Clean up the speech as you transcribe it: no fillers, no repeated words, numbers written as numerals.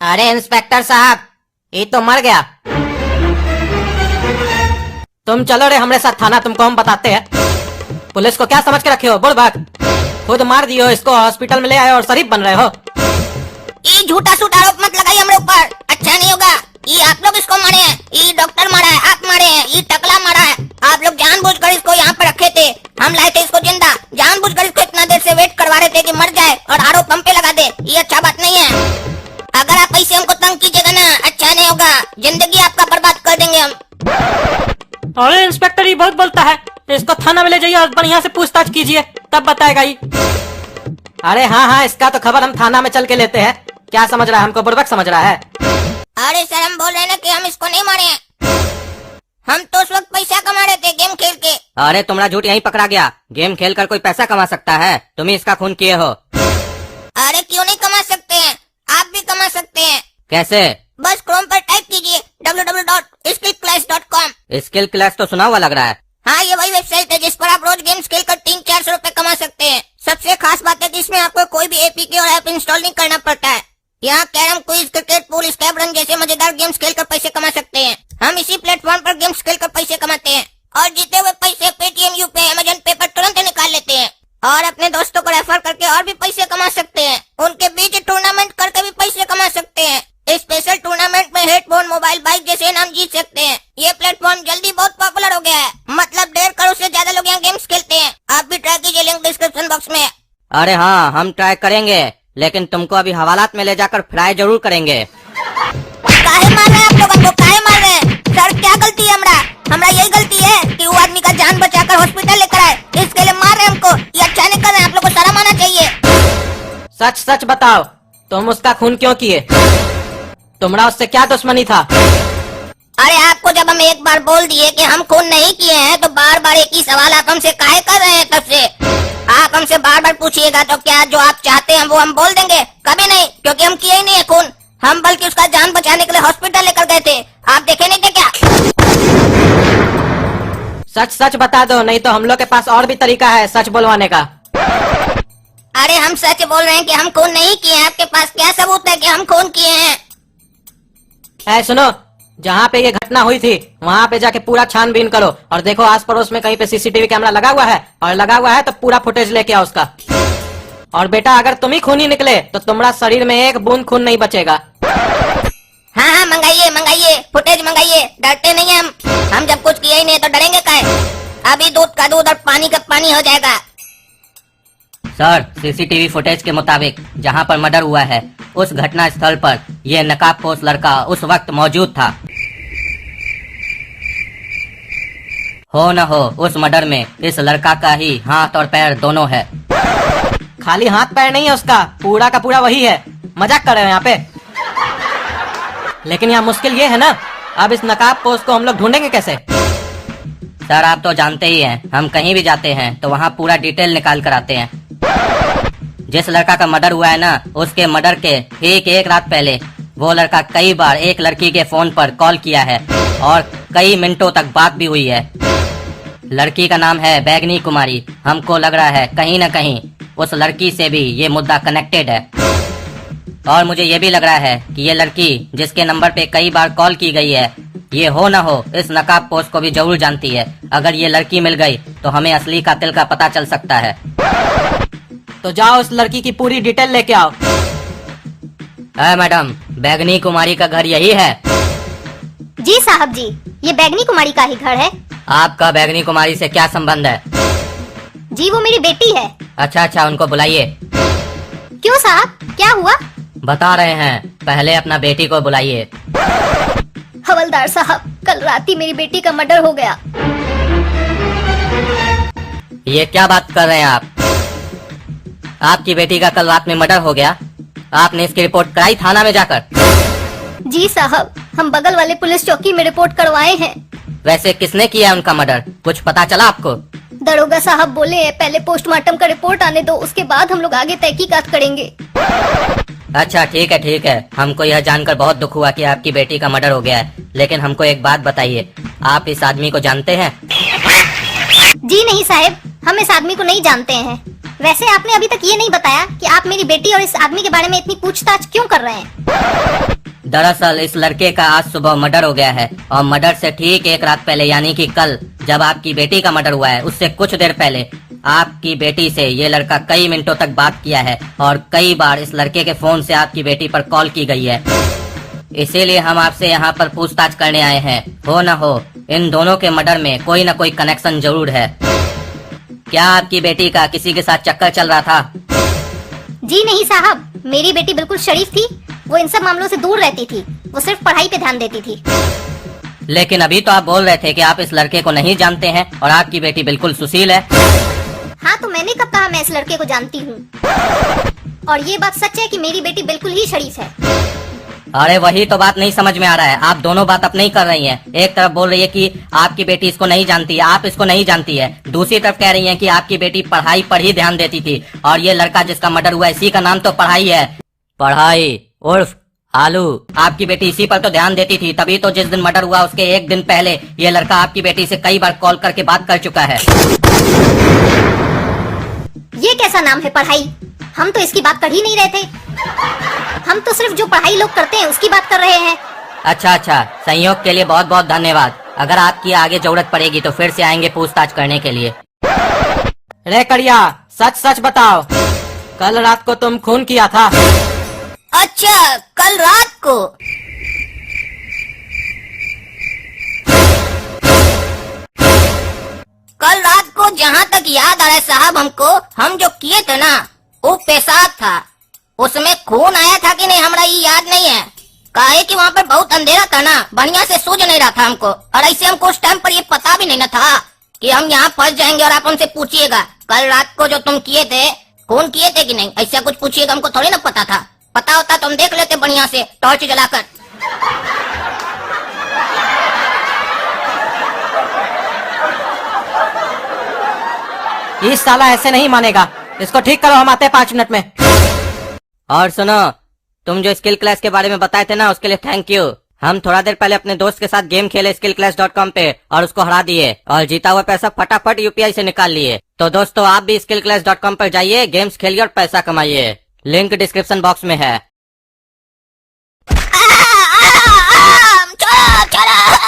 अरे इंस्पेक्टर साहब, ये तो मर गया। तुम चलो रे हमरे साथ थाना, तुमको हम बताते हैं। पुलिस को क्या समझ के रखे हो, बोल भाग। खुद मार दियो इसको, हॉस्पिटल में ले आए और शरीफ बन रहे हो। ये झूठा सूट आरोप मत लगाइए हमरे ऊपर, अच्छा नहीं होगा। ये आप लोग इसको मारे हैं, ये डॉक्टर मारा है, आप मारे हैं, ये टकला मारा है। आप लोग जानबूझकर इसको यहाँ पे रखे थे, हम लाए थे इसको जिंदा। जानबूझकर इसको इतना देर से वेट करवा रहे थे कि मर जाए और आरोप हम पे लगा दे, ये अच्छा बात नहीं है। अगर आप ऐसे हमको तंग कीजिएगा ना, अच्छा नहीं होगा, जिंदगी आपका बर्बाद कर देंगे हम। अरे इंस्पेक्टर ये बहुत बोलता है, इसको थाना में ले जाइए और बढ़िया से पूछताछ कीजिए, तब बताएगा ये। अरे हाँ, इसका तो खबर हम थाना में चल के लेते हैं। क्या समझ रहा है, हमको बुड़बक समझ रहा है? अरे सर, हम बोल रहे हैं ना कि हम इसको नहीं मारे हैं। हम तो उस वक्त पैसा कमा रहे थे गेम खेल के। अरे तुम्हारा झूठ यहीं पकड़ा गया। गेम खेल कर कोई पैसा कमा सकता है? तुम ही इसका खून किए हो। अरे क्यों नहीं कमा सकते हैं, आप भी कमा सकते हैं। कैसे? बस क्रोम पर टाइप कीजिए www.skillclash.com। स्किल क्लास तो सुना हुआ लग रहा है। हाँ, ये वही वेबसाइट है जिस पर आप रोज गेम्स खेलकर 300-400 रुपए कमा सकते हैं। सबसे खास बात है कि इसमें आपको कोई भी एपीके और ऐप इंस्टॉल नहीं करना पड़ता है। यहाँ carrom, quiz, cricket, pool, scab run जैसे मजेदार गेम्स खेलकर पैसे कमा सकते हैं। हम इसी प्लेटफॉर्म पर गेम्स खेलकर पैसे कमाते हैं और जीते हुए पैसे पेटीएम, यूपीआई, अमेजन पे पर तुरंत निकाल लेते हैं और अपने दोस्तों को रेफर करके और भी पैसे कमा सकते हैं। उनके बीच टूर्नामेंट करके भी पैसे कमा सकते हैं। स्पेशल टूर्नामेंट में हेडफोन, मोबाइल, बाइक जैसे इनाम जीत सकते हैं। ये प्लेटफॉर्म जल्दी बहुत पॉपुलर हो गया है, मतलब 1.5 करोड़ से ज्यादा लोग यहाँ गेम्स खेलते हैं। आप भी ट्राई कीजिए, लिंक डिस्क्रिप्शन बॉक्स में है। अरे हाँ, हम ट्राई करेंगे, लेकिन तुमको अभी हवालात में ले जाकर फ्राई जरूर करेंगे। काहे मार रहे हैं आप लोग हमको, काहे मार रहे हैं? सर क्या गलती है हमरा यही गलती है कि वो आदमी का जान बचाकर हॉस्पिटल लेकर आए, इसके लिए मार रहे हैं हमको। ये अच्छा नहीं कर रहे हैं, आप लोग को शर्म आना चाहिए। सच सच बताओ, तुम उसका खून क्यों किए? तुम्हारा उससे क्या दुश्मनी था? अरे आपको जब हम एक बार बोल दिए कि हम खून नहीं किए हैं, तो बार बार एक ही सवाल आप हमसे काहे कर रहे हैं? तब से आप हमसे बार बार पूछिएगा तो क्या जो आप चाहते हैं वो हम बोल देंगे? कभी नहीं, क्योंकि हम किए ही नहीं है खून। हम बल्कि उसका जान बचाने के लिए हॉस्पिटल लेकर गए थे, आप देखे नहीं थे क्या? सच सच बता दो, नहीं तो हम लोग के पास और भी तरीका है सच बुलवाने का। अरे हम सच बोल रहे हैं कि हम खून नहीं किए हैं। आपके पास क्या सबूत है कि हम खून किए हैं? सुनो, जहाँ पे ये घटना हुई थी वहाँ पे जाके पूरा छानबीन करो और देखो आस पड़ोस में कहीं पे सीसीटीवी कैमरा लगा हुआ है, और लगा हुआ है तो पूरा फुटेज लेके आओ उसका। और बेटा, अगर तुम ही खूनी निकले तो तुम्हारा शरीर में एक बूंद खून नहीं बचेगा। हाँ, मंगाइए फुटेज मंगाइए, डरते नहीं हम। हम जब कुछ किए ही नहीं तो डरेंगे काहे? अभी दूध का दूध और पानी का पानी हो जाएगा। सर, सीसीटीवी फुटेज के मुताबिक जहाँ पर मर्डर हुआ है उस घटना स्थल पर ये नकाबपोश लड़का उस वक्त मौजूद था। हो न हो उस मर्डर में इस लड़का का ही हाथ और पैर दोनों है। खाली हाथ पैर नहीं है उसका, पूरा का पूरा वही है। मजाक कर रहे हैं यहाँ पे? लेकिन यहाँ मुश्किल ये है ना, अब इस नकाबपोश को हम लोग ढूंढेंगे कैसे? सर, आप तो जानते ही हैं, हम कहीं भी जाते हैं तो वहाँ पूरा डिटेल निकाल कर आते हैं। जिस लड़का का मर्डर हुआ है ना, उसके मर्डर के ठीक एक रात पहले वो लड़का कई बार एक लड़की के फोन पर कॉल किया है और कई मिनटों तक बात भी हुई है। लड़की का नाम है बैगनी कुमारी। हमको लग रहा है कहीं न कहीं उस लड़की से भी ये मुद्दा कनेक्टेड है। और मुझे ये भी लग रहा है कि ये लड़की जिसके नंबर पे कई बार कॉल की गई है, ये हो न हो इस नकाबपोश को भी जरूर जानती है। अगर ये लड़की मिल गई तो हमें असली कातिल का पता चल सकता है। तो जाओ उस लड़की की पूरी डिटेल लेके आओ। मैडम, बैगनी कुमारी का घर यही है? जी साहब जी, ये बैगनी कुमारी का ही घर है। आपका बैगनी कुमारी से क्या संबंध है? जी, वो मेरी बेटी है। अच्छा, उनको बुलाइए। क्यों साहब, क्या हुआ? बता रहे हैं, पहले अपना बेटी को बुलाइए। हवलदार साहब, कल रात ही मेरी बेटी का मर्डर हो गया। ये क्या बात कर रहे हैं आप? आपकी बेटी का कल रात में मर्डर हो गया? आपने इसकी रिपोर्ट कराई थाना में जाकर? जी साहब, हम बगल वाले पुलिस चौकी में रिपोर्ट करवाए हैं। वैसे किसने किया उनका मर्डर, कुछ पता चला आपको? दरोगा साहब बोले हैं पहले पोस्टमार्टम का रिपोर्ट आने दो, उसके बाद हम लोग आगे तहकीकात करेंगे। अच्छा, ठीक है। हमको यह जानकर बहुत दुख हुआ कि आपकी बेटी का मर्डर हो गया है, लेकिन हमको एक बात बताइए, आप इस आदमी को जानते हैं? जी नहीं साहब, हम इस आदमी को नहीं जानते हैं। वैसे आपने अभी तक ये नहीं बताया कि आप मेरी बेटी और इस आदमी के बारे में इतनी पूछताछ क्यों कर रहे हैं? दरअसल इस लड़के का आज सुबह मर्डर हो गया है और मर्डर से ठीक एक रात पहले यानी कि कल जब आपकी बेटी का मर्डर हुआ है उससे कुछ देर पहले आपकी बेटी से ये लड़का कई मिनटों तक बात किया है और कई बार इस लड़के के फोन से आपकी बेटी पर कॉल की गई है। इसीलिए हम आपसे यहाँ पर पूछताछ करने आए हैं। हो न हो इन दोनों के मर्डर में कोई न कोई कनेक्शन जरूर है। क्या आपकी बेटी का किसी के साथ चक्कर चल रहा था? जी नहीं साहब, मेरी बेटी बिल्कुल शरीफ थी। वो इन सब मामलों से दूर रहती थी। वो सिर्फ पढ़ाई पे ध्यान देती थी। लेकिन अभी तो आप बोल रहे थे कि आप इस लड़के को नहीं जानते हैं और आपकी बेटी बिल्कुल सुशील है। हाँ तो मैंने कब कहा मैं इस लड़के को जानती हूँ? और ये बात सच है कि मेरी बेटी बिल्कुल ही शरीफ है। अरे वही तो बात नहीं समझ में आ रहा है। आप दोनों बात अपने ही कर रही हैं। एक तरफ बोल रही है कि आपकी बेटी इसको नहीं जानती है, आप इसको नहीं जानती है। दूसरी तरफ कह रही हैं कि आपकी बेटी पढ़ाई पर ही ध्यान देती थी और ये लड़का जिसका मर्डर हुआ इसी का नाम तो पढ़ाई है। पढ़ाई उर्फ आलू। आपकी बेटी इसी पर तो ध्यान देती थी, तभी तो जिस दिन मर्डर हुआ उसके एक दिन पहले ये लड़का आपकी बेटी से कई बार कॉल करके बात कर चुका है। ये कैसा नाम है पढ़ाई? हम तो इसकी बात कर ही नहीं रहे थे। हम तो सिर्फ जो पढ़ाई लोग करते हैं उसकी बात कर रहे हैं। अच्छा, सहयोग के लिए बहुत बहुत धन्यवाद। अगर आपकी आगे जरूरत पड़ेगी तो फिर से आएंगे पूछताछ करने के लिए। रे करिया, सच सच बताओ, कल रात को तुम खून किया था? अच्छा, कल रात को? कल रात को जहाँ तक याद आ रहा है साहब हमको, हम जो किए थे ना वो पेशाब था। उसमें खून आया था कि नहीं हमरा ये याद नहीं है। काहे कि वहाँ पर बहुत अंधेरा था ना, बढ़िया से सूझ नहीं रहा था हमको। और ऐसे हमको उस टाइम पर ये पता भी नहीं ना था कि हम यहाँ फंस जाएंगे और आप हमसे पूछिएगा कल रात को जो तुम किए थे खून किए थे कि नहीं, ऐसा कुछ पूछिएगा। हमको थोड़ी ना पता था। पता होता तो हम देख लेते बढ़िया से टॉर्च जलाकर। ये साला ऐसे नहीं मानेगा। इसको ठीक करो, हम आते हैं 5 मिनट में। और सुनो, तुम जो स्किल क्लास के बारे में बताए थे ना उसके लिए थैंक यू। हम थोड़ा देर पहले अपने दोस्त के साथ गेम खेले skillclass.com पे और उसको हरा दिए और जीता हुआ पैसा फटाफट यूपीआई से निकाल लिए। तो दोस्तों आप भी skillclass.com पर जाइए, गेम्स खेलिए और पैसा कमाइए। लिंक डिस्क्रिप्शन बॉक्स में है। छोड़ो, छोड़ो।